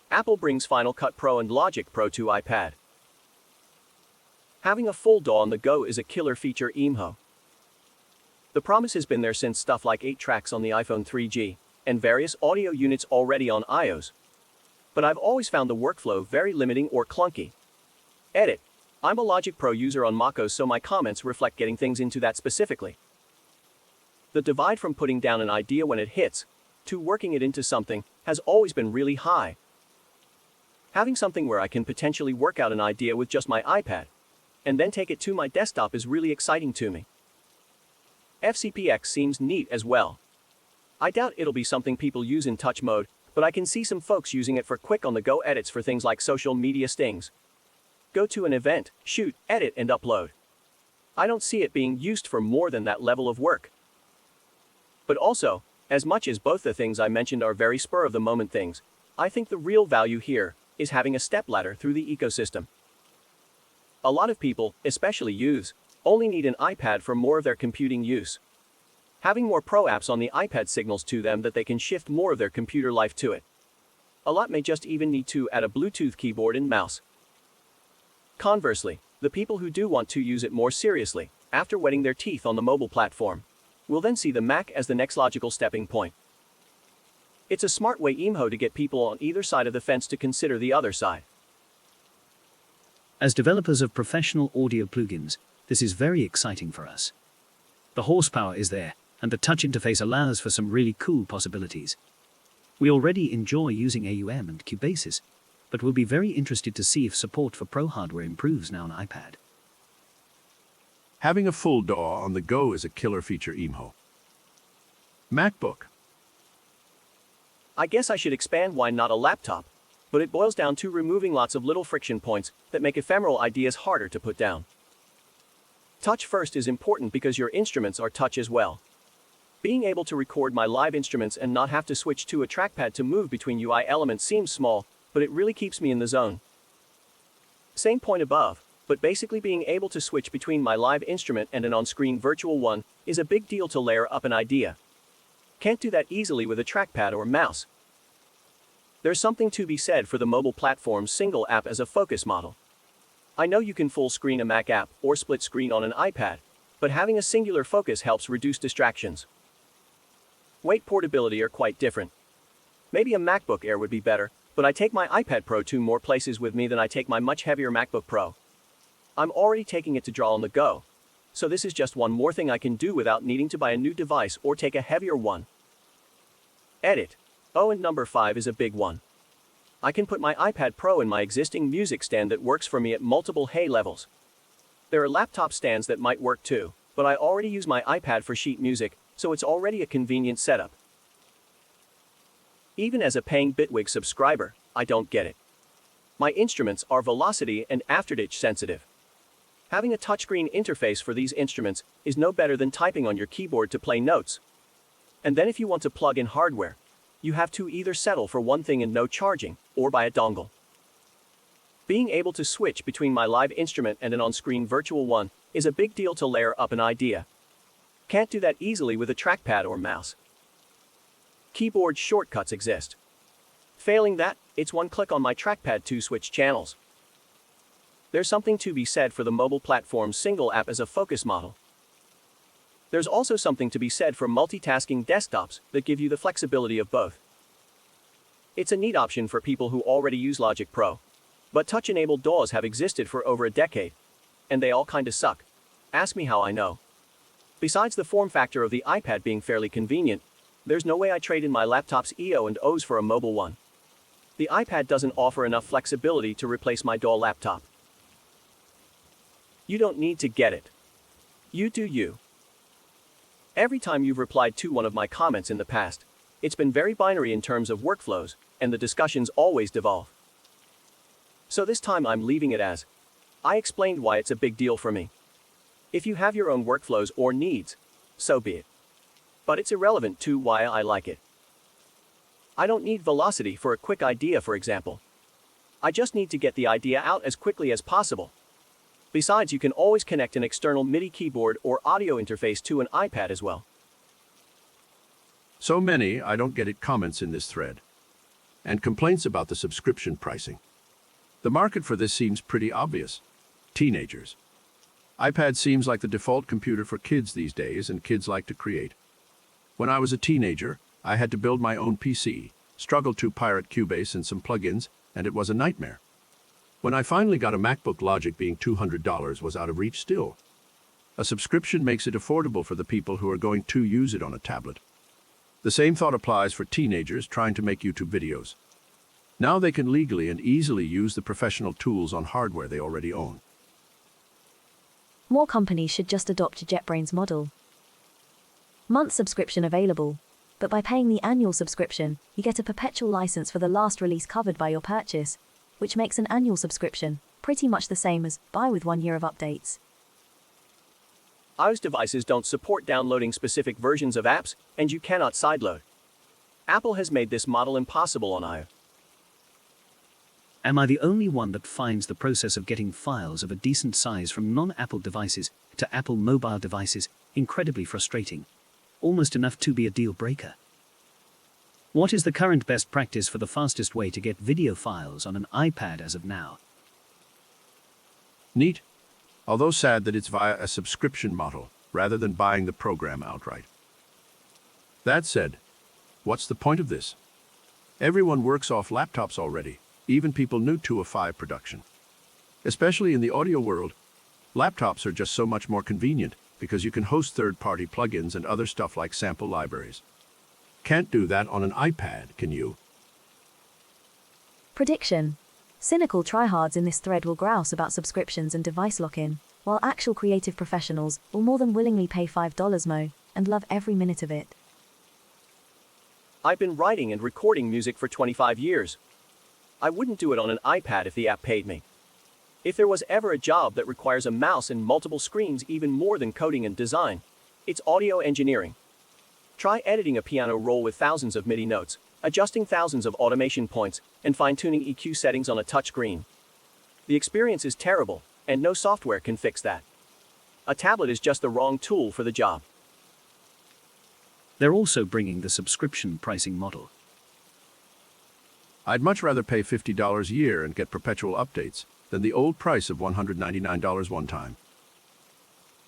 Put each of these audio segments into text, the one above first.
Apple brings Final Cut Pro and Logic Pro to iPad. Having a full DAW on the go is a killer feature EMHO. The promise has been there since stuff like 8 tracks on the iPhone 3G, and various audio units already on iOS. But I've always found the workflow very limiting or clunky. Edit. I'm a Logic Pro user on macOS, so my comments reflect getting things into that specifically. The divide from putting down an idea when it hits, to working it into something, has always been really high. Having something where I can potentially work out an idea with just my iPad, and then take it to my desktop is really exciting to me. FCPX seems neat as well. I doubt it'll be something people use in touch mode, but I can see some folks using it for quick on-the-go edits for things like social media stings. Go to an event, shoot, edit and upload. I don't see it being used for more than that level of work. But also, as much as both the things I mentioned are very spur-of-the-moment things, I think the real value here is having a stepladder through the ecosystem. A lot of people, especially youths, only need an iPad for more of their computing use. Having more pro apps on the iPad signals to them that they can shift more of their computer life to it. A lot may just even need to add a Bluetooth keyboard and mouse. Conversely, the people who do want to use it more seriously, after wetting their teeth on the mobile platform, will then see the Mac as the next logical stepping point. It's a smart way EMHO to get people on either side of the fence to consider the other side. As developers of professional audio plugins, this is very exciting for us. The horsepower is there, and the touch interface allows for some really cool possibilities. We already enjoy using AUM and Cubasis, but we'll be very interested to see if support for pro hardware improves now on iPad. Having a full DAW on the go is a killer feature EMHO. MacBook. I guess I should expand why not a laptop, but it boils down to removing lots of little friction points that make ephemeral ideas harder to put down. Touch first is important because your instruments are touch as well. Being able to record my live instruments and not have to switch to a trackpad to move between UI elements seems small, but it really keeps me in the zone. Same point above, but basically being able to switch between my live instrument and an on-screen virtual one is a big deal to layer up an idea. Can't do that easily with a trackpad or mouse. There's something to be said for the mobile platform's single app as a focus model. I know you can full screen a Mac app or split screen on an iPad, but having a singular focus helps reduce distractions. Weight portability are quite different. Maybe a MacBook Air would be better, but I take my iPad Pro to more places with me than I take my much heavier MacBook Pro. I'm already taking it to draw on the go, so this is just one more thing I can do without needing to buy a new device or take a heavier one. Edit. Oh, and number 5 is a big one. I can put my iPad Pro in my existing music stand that works for me at multiple hay levels. There are laptop stands that might work too, but I already use my iPad for sheet music, so it's already a convenient setup. Even as a paying Bitwig subscriber, I don't get it. My instruments are velocity and aftertouch sensitive. Having a touchscreen interface for these instruments is no better than typing on your keyboard to play notes. And then if you want to plug in hardware, you have to either settle for one thing and no charging, or buy a dongle. Being able to switch between my live instrument and an on-screen virtual one is a big deal to layer up an idea. Can't do that easily with a trackpad or mouse. Keyboard shortcuts exist. Failing that, it's one click on my trackpad to switch channels. There's something to be said for the mobile platform's single app as a focus model. There's also something to be said for multitasking desktops that give you the flexibility of both. It's a neat option for people who already use Logic Pro, but touch-enabled DAWs have existed for over a decade, and they all kinda suck. Ask me how I know. Besides the form factor of the iPad being fairly convenient, there's no way I trade in my laptop's EO and O's for a mobile one. The iPad doesn't offer enough flexibility to replace my DAW laptop. You don't need to get it. You do you. Every time you've replied to one of my comments in the past, it's been very binary in terms of workflows, and the discussions always devolve. So this time I'm leaving it as, I explained why it's a big deal for me. If you have your own workflows or needs, so be it. But it's irrelevant to why I like it. I don't need velocity for a quick idea, for example. I just need to get the idea out as quickly as possible. Besides, you can always connect an external MIDI keyboard or audio interface to an iPad as well. So many I don't get it comments in this thread. and complaints about the subscription pricing. The market for this seems pretty obvious. Teenagers. iPad seems like the default computer for kids these days, and kids like to create. When I was a teenager, I had to build my own PC, struggled to pirate Cubase and some plugins, and it was a nightmare. When I finally got a MacBook, Logic being $200 was out of reach still. A subscription makes it affordable for the people who are going to use it on a tablet. The same thought applies for teenagers trying to make YouTube videos. Now they can legally and easily use the professional tools on hardware they already own. More companies should just adopt JetBrains' model. Month subscription available, but by paying the annual subscription, you get a perpetual license for the last release covered by your purchase, which makes an annual subscription pretty much the same as buy with 1 year of updates. iOS devices don't support downloading specific versions of apps, and you cannot sideload. Apple has made this model impossible on iOS. Am I the only one that finds the process of getting files of a decent size from non-Apple devices to Apple mobile devices incredibly frustrating? Almost enough to be a deal breaker. What is the current best practice for the fastest way to get video files on an iPad as of now? Neat, although sad that it's via a subscription model rather than buying the program outright. That said, what's the point of this? Everyone works off laptops already, even people new to a 5 production. Especially in the audio world, laptops are just so much more convenient because you can host third-party plugins and other stuff like sample libraries. Can't do that on an iPad, can you? Prediction. Cynical tryhards in this thread will grouse about subscriptions and device lock-in, while actual creative professionals will more than willingly pay $5 mo and love every minute of it. I've been writing and recording music for 25 years. I wouldn't do it on an iPad if the app paid me. If there was ever a job that requires a mouse and multiple screens even more than coding and design, it's audio engineering. Try editing a piano roll with thousands of MIDI notes, adjusting thousands of automation points, and fine-tuning EQ settings on a touchscreen. The experience is terrible, and no software can fix that. A tablet is just the wrong tool for the job. They're also bringing the subscription pricing model. I'd much rather pay $50 a year and get perpetual updates than the old price of $199 one time.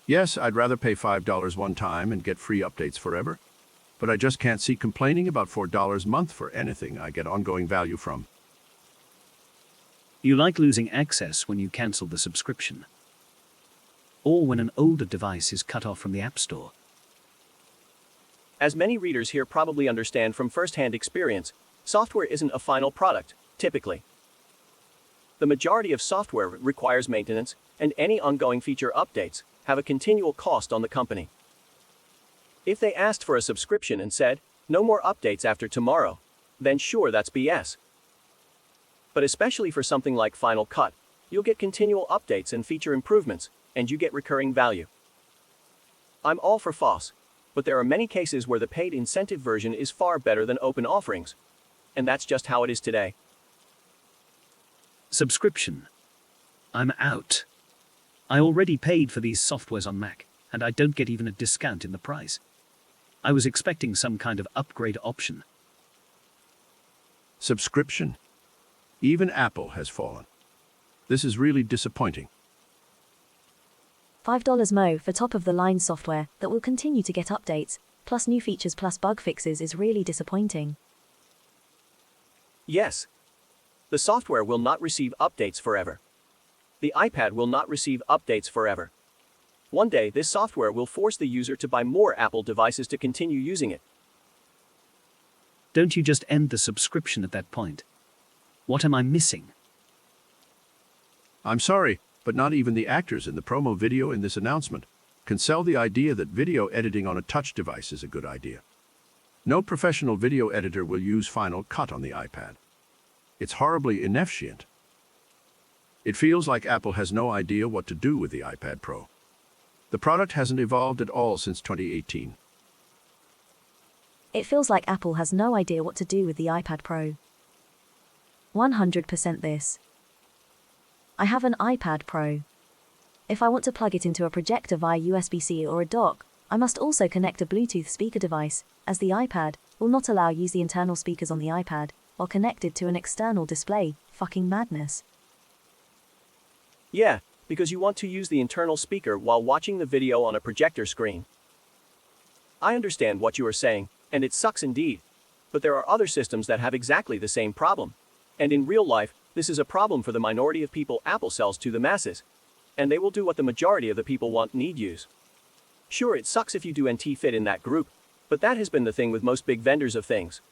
Yes, I'd rather pay $5 one time and get free updates forever, but I just can't see complaining about $4 a month for anything I get ongoing value from. You like losing access when you cancel the subscription, or when an older device is cut off from the App Store. As many readers here probably understand from first-hand experience, software isn't a final product, typically. The majority of software requires maintenance, and any ongoing feature updates have a continual cost on the company. If they asked for a subscription and said, "No more updates after tomorrow," then sure, that's BS. But especially for something like Final Cut, you'll get continual updates and feature improvements, and you get recurring value. I'm all for FOSS, but there are many cases where the paid incentive version is far better than open offerings. And that's just how it is today. Subscription. I'm out. I already paid for these softwares on Mac, and I don't get even a discount in the price. I was expecting some kind of upgrade option. Subscription. Even Apple has fallen. This is really disappointing. $5 mo for top-of-the-line software that will continue to get updates, plus new features plus bug fixes is really disappointing. Yes. The software will not receive updates forever. The iPad will not receive updates forever. One day, this software will force the user to buy more Apple devices to continue using it. Don't you just end the subscription at that point? What am I missing? I'm sorry, but not even the actors in the promo video in this announcement can sell the idea that video editing on a touch device is a good idea. No professional video editor will use Final Cut on the iPad. It's horribly inefficient. It feels like Apple has no idea what to do with the iPad Pro. The product hasn't evolved at all since 2018. It feels like Apple has no idea what to do with the iPad Pro. 100% this. I have an iPad Pro. If I want to plug it into a projector via USB-C or a dock, I must also connect a Bluetooth speaker device, as the iPad will not allow use the internal speakers on the iPad, while connected to an external display. Fucking madness. Yeah, because you want to use the internal speaker while watching the video on a projector screen. I understand what you are saying, and it sucks indeed. But there are other systems that have exactly the same problem. And in real life, this is a problem for the minority of people Apple sells to the masses. And they will do what the majority of the people want need use. Sure, it sucks if you do NT fit in that group, but that has been the thing with most big vendors of things.